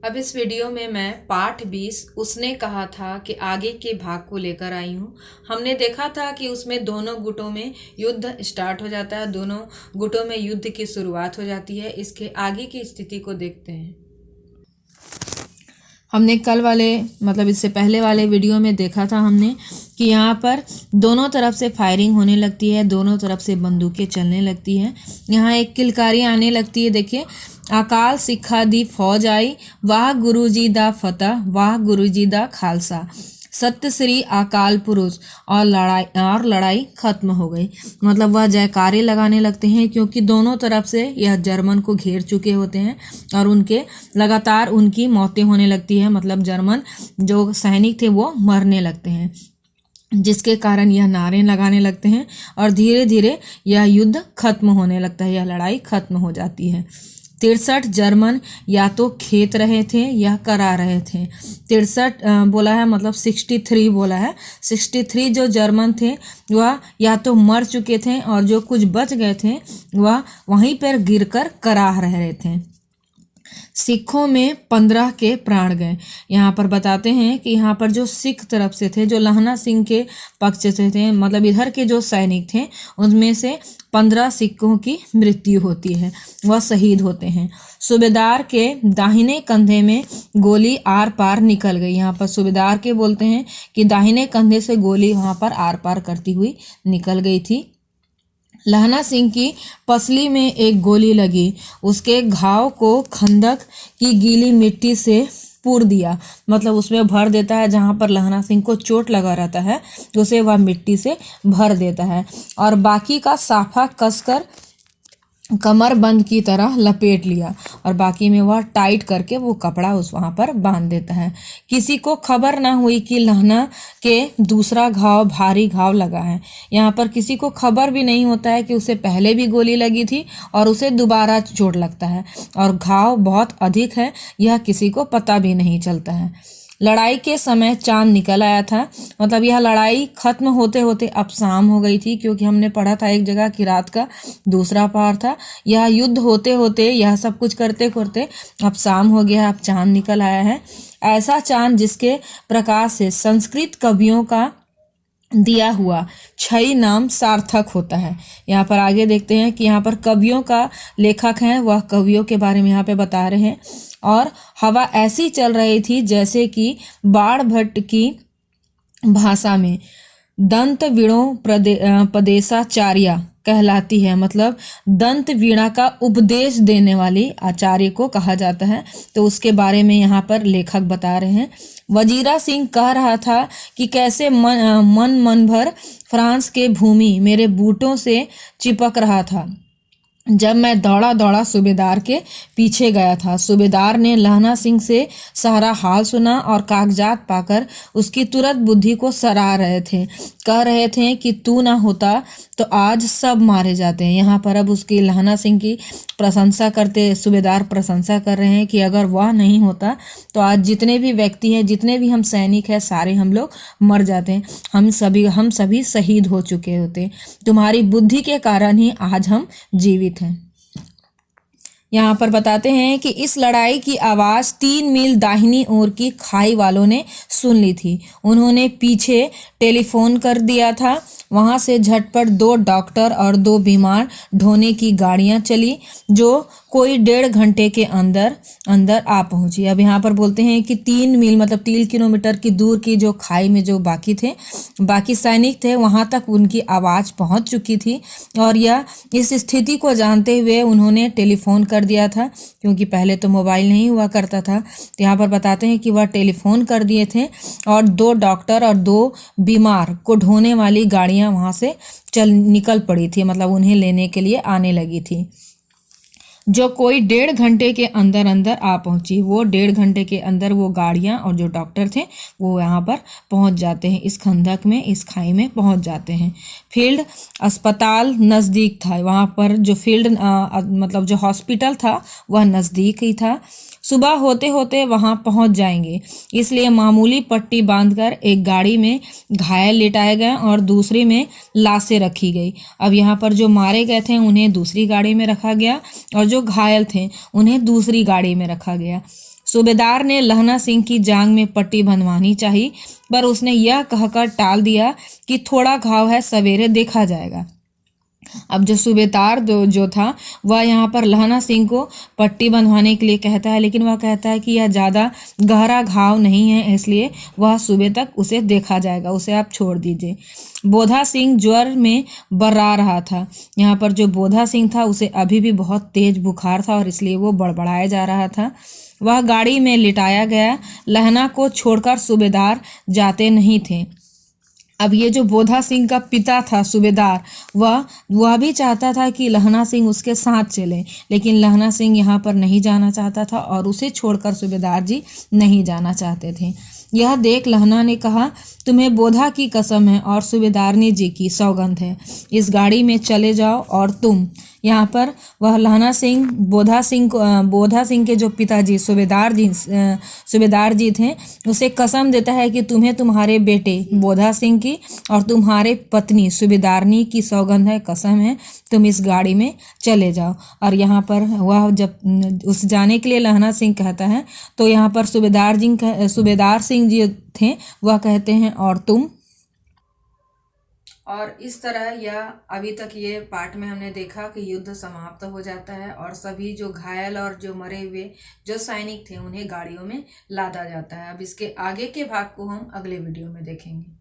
अब इस वीडियो में मैं पाठ 20 उसने कहा था कि आगे के भाग को लेकर आई हूँ। हमने देखा था कि उसमें दोनों गुटों में युद्ध स्टार्ट हो जाता है, दोनों गुटों में युद्ध की शुरुआत हो जाती है। इसके आगे की स्थिति को देखते हैं। हमने कल वाले इससे पहले वाले वीडियो में देखा था हमने कि यहाँ पर दोनों तरफ से फायरिंग होने लगती है, दोनों तरफ से बंदूकें चलने लगती हैं। यहाँ एक किलकारी आने लगती है, देखिए, अकाल सिखा दी फौज आई, वाह गुरुजी दा फतह, वाह गुरुजी दा खालसा, सत्य श्री अकाल पुरुष, और लड़ाई खत्म हो गई। मतलब वह जयकारे लगाने लगते हैं क्योंकि दोनों तरफ से यह जर्मन को घेर चुके होते हैं और उनके लगातार उनकी मौतें होने लगती है। मतलब जर्मन जो सैनिक थे वो मरने लगते हैं, जिसके कारण यह नारे लगाने लगते हैं और धीरे धीरे यह युद्ध खत्म होने लगता है, यह लड़ाई खत्म हो जाती है। 63 जर्मन या तो खेत रहे थे या करा रहे थे। 63 बोला है, मतलब 63 बोला है। 63 जो जर्मन थे वह या तो मर चुके थे और जो कुछ बच गए थे वह वहीं पर गिरकर करा रहे थे। सिखों में 15 के प्राण गए। यहाँ पर बताते हैं कि यहाँ पर जो सिख तरफ से थे, जो लहना सिंह के पक्ष से थे, मतलब इधर के जो सैनिक थे, उनमें से 15 सिखों की मृत्यु होती है, वह शहीद होते हैं। सूबेदार के दाहिने कंधे में गोली आर पार निकल गई। यहाँ पर सूबेदार के बोलते हैं कि दाहिने कंधे से गोली वहाँ पर आर पार करती हुई निकल गई थी। लहना सिंह की पसली में एक गोली लगी, उसके घाव को खंदक की गीली मिट्टी से पूर दिया। मतलब उसमें भर देता है, जहाँ पर लहना सिंह को चोट लगा रहता है उसे वह मिट्टी से भर देता है और बाकी का साफा कसकर कमर बंद की तरह लपेट लिया और बाकी में वह टाइट करके वो कपड़ा उस वहाँ पर बांध देता है। किसी को खबर ना हुई कि लहना के दूसरा घाव भारी घाव लगा है। यहाँ पर किसी को खबर भी नहीं होता है कि उसे पहले भी गोली लगी थी और उसे दोबारा चोट लगता है और घाव बहुत अधिक है, यह किसी को पता भी नहीं चलता है। लड़ाई के समय चांद निकल आया था। मतलब यह लड़ाई खत्म होते होते अब शाम हो गई थी, क्योंकि हमने पढ़ा था एक जगह कि रात का दूसरा पहर था। यह युद्ध होते होते, यह सब कुछ करते करते अब शाम हो गया, अब चांद निकल आया है। ऐसा चांद जिसके प्रकाश से संस्कृत कवियों का दिया हुआ छई नाम सार्थक होता है। यहाँ पर आगे देखते हैं कि यहाँ पर कवियों का लेखक हैं, वह कवियों के बारे में यहाँ पे बता रहे हैं। और हवा ऐसी चल रही थी जैसे कि बाण भट्ट की भाषा में दंत वीणों प्रदेशाचार्या कहलाती है। मतलब दंत वीणा का उपदेश देने वाली आचार्य को कहा जाता है। तो उसके बारे में यहाँ पर लेखक बता रहे हैं। वजीरा सिंह कह रहा था कि कैसे मन भर फ्रांस के भूमि मेरे बूटों से चिपक रहा था जब मैं दौड़ा दौड़ा सूबेदार के पीछे गया था। सूबेदार ने लहना सिंह से सारा हाल सुना और कागजात पाकर उसकी तुरंत बुद्धि को सराह रहे थे। कह रहे थे कि तू ना होता तो आज सब मारे जाते हैं। यहाँ पर अब उसकी लहना सिंह की प्रशंसा करते, सूबेदार प्रशंसा कर रहे हैं कि अगर वह नहीं होता तो आज जितने भी व्यक्ति हैं, जितने भी हम सैनिक हैं, सारे हम लोग मर जाते हैं, हम सभी शहीद हो चुके होते। तुम्हारी बुद्धि के कारण ही आज हम जीवित हैं। यहाँ पर बताते हैं कि इस लड़ाई की आवाज़ 3 मील दाहिनी ओर की खाई वालों ने सुन ली थी। उन्होंने पीछे टेलीफोन कर दिया था। वहाँ से झटपट 2 डॉक्टर और 2 बीमार ढोने की गाड़ियाँ चली, जो कोई 1.5 घंटे के अंदर आ पहुँची। अब यहाँ पर बोलते हैं कि 3 मील मतलब 3 किलोमीटर की दूर की जो खाई में जो बाकी सैनिक थे, वहाँ तक उनकी आवाज़ पहुँच चुकी थी। और यह इस स्थिति को जानते हुए उन्होंने टेलीफोन कर दिया था, क्योंकि पहले तो मोबाइल नहीं हुआ करता था। तो यहाँ पर बताते हैं कि वह टेलीफोन कर दिए थे और 2 डॉक्टर और 2 बीमार को ढोने वाली गाड़ियाँ वहाँ से निकल पड़ी थी। मतलब उन्हें लेने के लिए आने लगी थी, जो कोई 1.5 घंटे के अंदर आ पहुंची। वो 1.5 घंटे के अंदर वो गाड़ियां और जो डॉक्टर थे वो यहाँ पर पहुंच जाते हैं, इस खंदक में, इस खाई में पहुंच जाते हैं। फील्ड अस्पताल नज़दीक था। वहाँ पर जो फील्ड मतलब जो हॉस्पिटल था वह नज़दीक ही था। सुबह होते होते वहां पहुंच जाएंगे, इसलिए मामूली पट्टी बांधकर एक गाड़ी में घायल लेटाए गए और दूसरी में लाशें रखी गई। अब यहाँ पर जो मारे गए थे उन्हें दूसरी गाड़ी में रखा गया और जो घायल थे उन्हें दूसरी गाड़ी में रखा गया। सूबेदार ने लहना सिंह की जांग में पट्टी बंधवानी चाहिए, पर उसने यह कहकर टाल दिया कि थोड़ा घाव है, सवेरे देखा जाएगा। अब जो सूबेदार जो था वह यहाँ पर लहना सिंह को पट्टी बंधवाने के लिए कहता है, लेकिन वह कहता है कि यह ज़्यादा गहरा घाव नहीं है, इसलिए वह सुबह तक उसे देखा जाएगा, उसे आप छोड़ दीजिए। बोधा सिंह ज्वर में बर्रा रहा था। यहाँ पर जो बोधा सिंह था उसे अभी भी बहुत तेज बुखार था और इसलिए वो बड़बड़ाया जा रहा था। वह गाड़ी में लिटाया गया। लहना को छोड़कर सूबेदार जाते नहीं थे। अब ये जो बोधा सिंह का पिता था सूबेदार, वह भी चाहता था कि लहना सिंह उसके साथ चले, लेकिन लहना सिंह यहाँ पर नहीं जाना चाहता था और उसे छोड़कर सूबेदार जी नहीं जाना चाहते थे। यह देख लहना ने कहा, तुम्हें बोधा की कसम है और सूबेदारनी जी की सौगंध है, इस गाड़ी में चले जाओ। और तुम यहाँ पर वह लहना सिंह बोधा सिंह के जो पिताजी सूबेदार जी थे उसे कसम देता है कि तुम्हें तुम्हारे बेटे बोधा सिंह की और तुम्हारे पत्नी सूबेदारनी की सौगंध है, कसम है, तुम इस गाड़ी में चले जाओ। और यहाँ पर वह जब उस जाने के लिए लहना सिंह कहता है तो यहाँ पर सूबेदार सिंह जी थे वह कहते हैं और तुम। और इस तरह यह अभी तक ये पार्ट में हमने देखा कि युद्ध समाप्त हो जाता है और सभी जो घायल और जो मरे हुए जो सैनिक थे उन्हें गाड़ियों में लादा जाता है। अब इसके आगे के भाग को हम अगले वीडियो में देखेंगे।